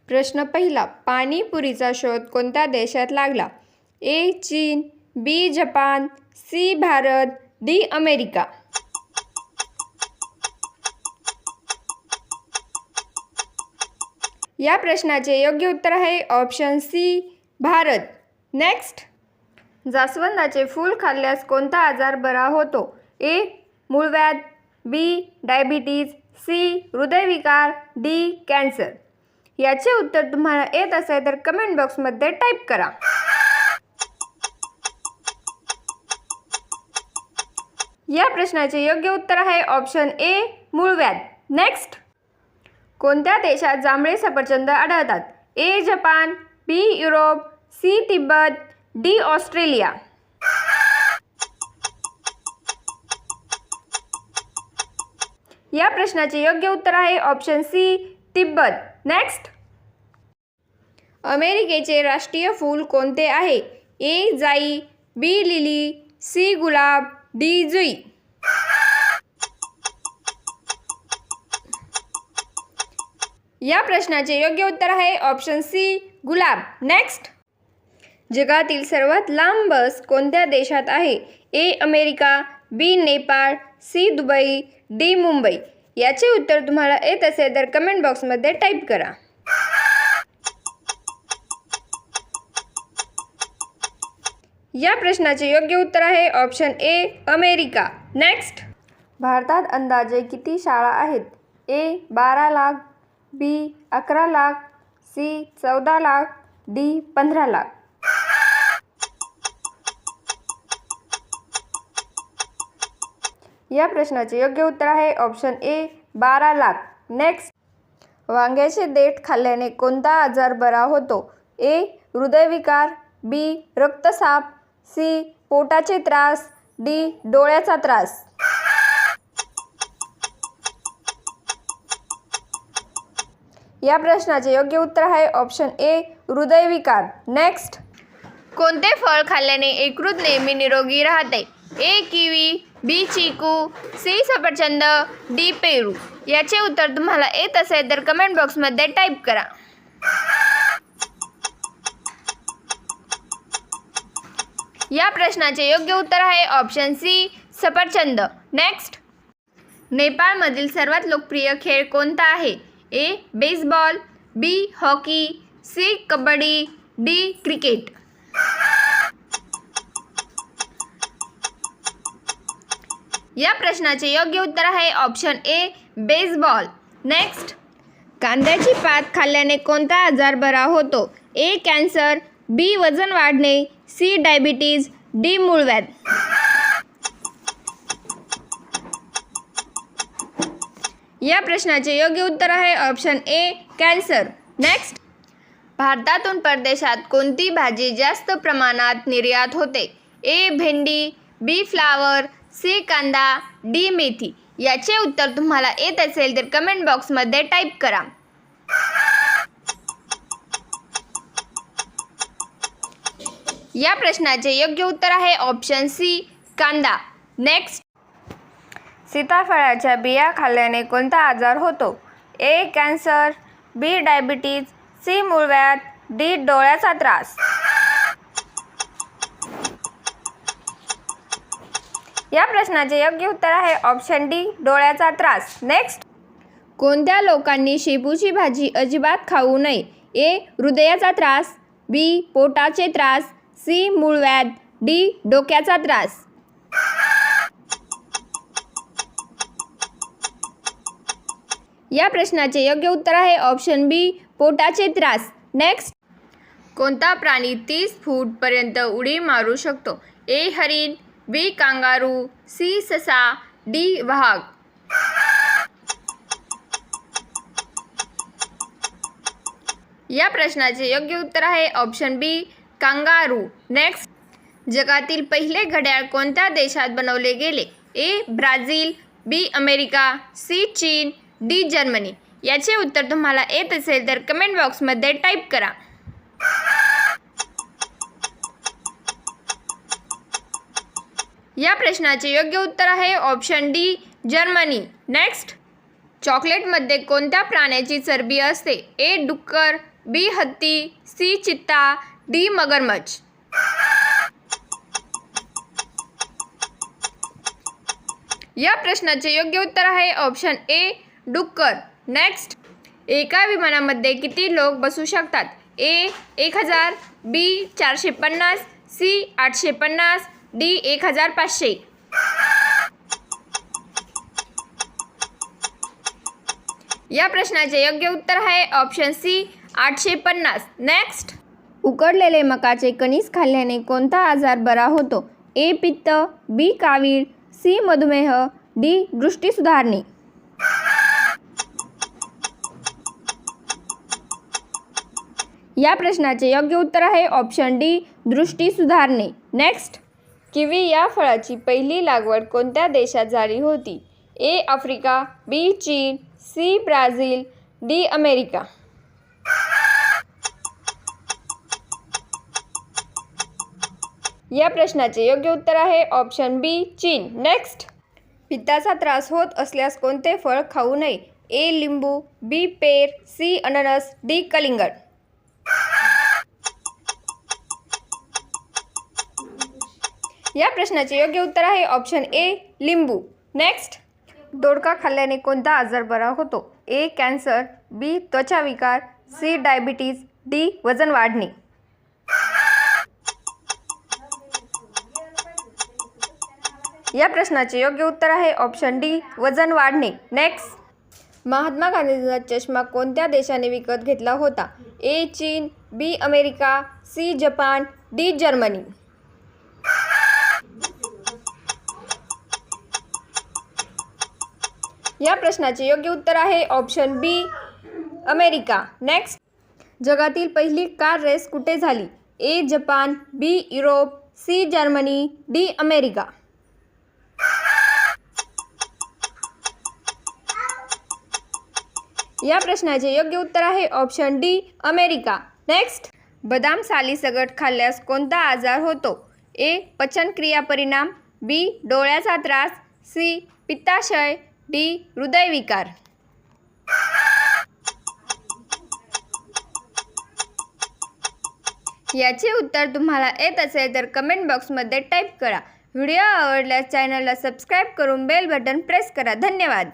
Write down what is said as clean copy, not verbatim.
प्रश्न पहिला, पाणीपुरीचा शोध कोणत्या देशात लागला? ए. चीन, B. Japan, C. Bharat, D. America. या प्रश्नाचे योग्य उत्तर आहे ऑप्शन सी, भारत. नेक्स्ट, जास्वंदाचे फूल खाल्ल्यास कोणता आजार बरा होतो? ए. मूळव्याध, बी. Diabetes, C. हृदयविकार, डी. कॅन्सर. याचे उत्तर तुम्हाला येत असेल तर कमेंट बॉक्समध्ये टाईप करा. या प्रश्नाचे योग्य उत्तर आहे ऑप्शन ए, मूळव्याध. नेक्स्ट, कोणत्या देशात जांभळे सफरचंद आढळतात? A. Japan, B. Europe, C. Tibet, D. Australia. या प्रश्नाचे योग्य उत्तर आहे ऑप्शन सी, तिब्बत. नेक्स्ट, अमेरिकेचे राष्ट्रीय फूल कोणते आहे? ए. जाई, बी. Lily, C. गुलाब, डी. जुई. या प्रश्नाचे योग्य उत्तर आहे ऑप्शन सी, गुलाब. नेक्स्ट, जगातील सर्वात लांब बस कोणत्या देशात आहे? A. America, B. Nepal, C. Dubai, D. Mumbai. याचे उत्तर तुम्हाला येत असेल तर कमेंट बॉक्समध्ये टाईप करा. या प्रश्नाचे योग्य उत्तर आहे ऑप्शन ए, अमेरिका. नेक्स्ट, भारतात अंदाजे किती शाळा आहेत? ए. 12 लाख, बी. 11 लाख, सी. 14 लाख, डी. 15 लाख. या प्रश्नाचे योग्य उत्तर आहे ऑप्शन ए, 12 लाख. नेक्स्ट, वांग्याचे देठ खाल्ल्याने कोणता आजार बरा होतो? ए. हृदयविकार, बी. रक्तस्राव, सी. पोटाचे त्रास, डी. डोळ्याचा त्रास. या प्रश्नाचे योग्य उत्तर आहे ऑप्शन ए, हृदयविकार. नेक्स्ट, कोणते फळ खाल्ल्याने यकृत नेहमी निरोगी राहते? ए. किवी, बी. चिकू, सी. सफरचंद, डी. पेरू. याचे उत्तर तुम्हाला येत असेल तर कमेंट बॉक्समध्ये टाईप करा. या प्रश्नाचे योग्य उत्तर आहे ऑप्शन सी, सफरचंद. नेक्स्ट, नेपाळमधील सर्वात लोकप्रिय खेळ कोणता आहे? A. Baseball, B. Hockey, C. Kabaddi, D. Cricket. या प्रश्नाचे योग्य उत्तर आहे ऑप्शन ए, बेसबॉल. नेक्स्ट, कांद्याची पात खाल्ल्याने कोणता आजार बरा होतो? ए. कॅन्सर, बी. वजन वाढणे, सी. Diabetes, D. मूळव्याध. या प्रश्नाचे योग्य उत्तर आहे ऑप्शन ए, कॅन्सर. नेक्स्ट, भारतातून परदेशात कोणती भाजी जास्त प्रमाणात निर्यात होते? ए. भेंडी, बी. Flower, C. कांदा, डी. मेथी. याचे उत्तर तुम्हाला येत असेल तर कमेंट बॉक्समध्ये टाईप करा. या प्रश्नाचे योग्य उत्तर आहे ऑप्शन सी, कांदा. नेक्स्ट, सीताफळाच्या बिया खाल्ल्याने कोणता आजार होतो? A. Cancer, B. Diabetes, C. मूळव्याध, डी. डोळ्याचा त्रास. या प्रश्नाचे योग्य उत्तर आहे ऑप्शन डी, डोळ्याचा त्रास. नेक्स्ट, कोणत्या लोकांनी शेपूची भाजी अजिबात खाऊ नये? ए. हृदयाचा त्रास, बी. पोटाचे त्रास, सी. मूळव्याध, डी. डोक्याचा त्रास. या प्रश्नाचे योग्य उत्तर आहे ऑप्शन बी, पोटाचे त्रास. नेक्स्ट, कोणता प्राणी 30 फूट पर्यंत उडी मारू शकतो? ए. हरिण, बी. Kangaroo, C. ससा, डी. वाघ. या प्रश्नाचे योग्य उत्तर आहे ऑप्शन बी, कांगारू. नेक्स्ट, जगातील पहिले घड्याळ कोणत्या देशात बनवले गेले? A. Brazil, B. America, C. चीन, डी. जर्मनी. याचे उत्तर तुम्हाला येत असेल तर कमेंट बॉक्समध्ये टाईप करा. या प्रश्नाचे योग्य उत्तर आहे ऑप्शन डी, जर्मनी. नेक्स्ट, चॉकलेटमध्ये कोणत्या प्राण्याची चरबी असते? ए. डुक्कर, बी हत्ती, सी चित्ता, डी मगरमच्छ. या प्रश्नाचे योग्य उत्तर आहे ऑप्शन ए डुक्कर. नेक्स्ट. एका विमानामध्ये किती लोक बसू शकतात? ए 1000, बी 450, सी 850, डी 1500. या प्रश्नाचे योग्य उत्तर आहे ऑप्शन सी 850. नेक्स्ट. उकडलेले मकाचे कणीस खाल्ल्याने कोणता आजार बरा होतो? ए पित्त, बी कावीळ, सी मधुमेह, डी दृष्टी सुधारणे. या प्रश्नाचे योग्य उत्तर आहे ऑप्शन डी दृष्टी सुधारणे. नेक्स्ट. किवी या फळाची पहिली लागवड कोणत्या देशात झाली होती? ए आफ्रिका, बी चीन, सी ब्राझील, डी अमेरिका. या प्रश्नाचे योग्य उत्तर आहे ऑप्शन बी चीन. नेक्स्ट. पित्ताचा त्रास होत असल्यास कोणते फळ खाऊ नये? ए लिंबू, बी पेर, सी अननस, डी कलिंगड. या प्रश्नाचे योग्य उत्तर आहे ऑप्शन ए लिंबू. नेक्स्ट. दोडका खाल्ल्याने कोणता आजार बरा होतो? A cancer, B त्वचाविकार, C diabetes, D वजन वाढणे. या प्रश्नाचे योग्य उत्तर आहे ऑप्शन डी वजन वाढणे. नेक्स्ट. महात्मा गांधींचा चष्मा कोणत्या देशाने विकत घेतला होता? ए चीन, B America, C Japan, D Germany. या प्रश्नाचे योग्य उत्तर आहे ऑप्शन बी अमेरिका. नेक्स्ट. जगातील पहिली कार रेस कुठे झाली? A Japan, B Europe, C Germany, D America. या प्रश्नाचे योग्य उत्तर आहे ऑप्शन डी अमेरिका. नेक्स्ट. बदाम सालीसकट खाल्ल्यास कोणता आजार होतो? ए पचनक्रिया परिणाम, बी डोळ्याचा त्रास, सी पित्ताशय, डी हृदयविकार. याचे उत्तर तुम्हाला येत असेल तर कमेंट बॉक्समध्ये टाईप करा. व्हिडिओ आवडल्यास चॅनलला सबस्क्राईब करून बेल बटन प्रेस करा. धन्यवाद.